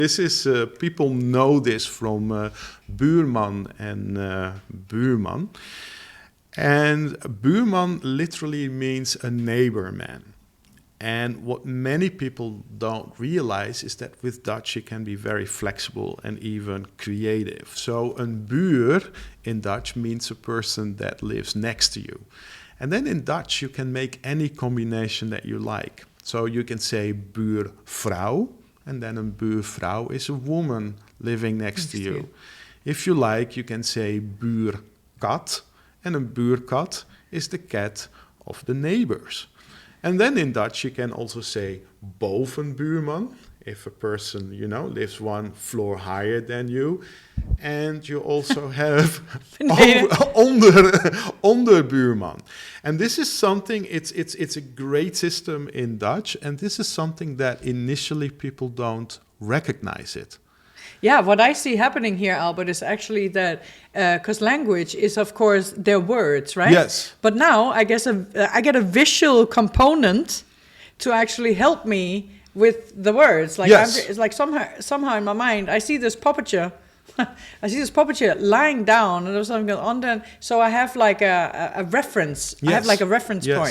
This is, people know this from buurman and buurman. And buurman literally means a neighbor man. And what many people don't realize is that with Dutch you can be very flexible and even creative. So een buur in Dutch means a person that lives next to you. And then in Dutch you can make any combination that you like. So you can say buurvrouw, and then een buurvrouw is a woman living next to you. If you like, you can say buurkat, and een buurkat is the cat of the neighbors. And then in Dutch you can also say bovenbuurman, if a person, lives one floor higher than you. And you also have onderbuurman. And this is something, it's a great system in Dutch, and this is something that initially people don't recognize it. Yeah, what I see happening here, Albert, is actually that, because language is, of course, their words, right? Yes. But now I guess I get a visual component to actually help me with the words. Like yes. it's like somehow in my mind, I see this puppeteer. I see this puppeteer lying down, and there's something going on. Then, so I have like a reference. Yes. I have like a reference yes. point.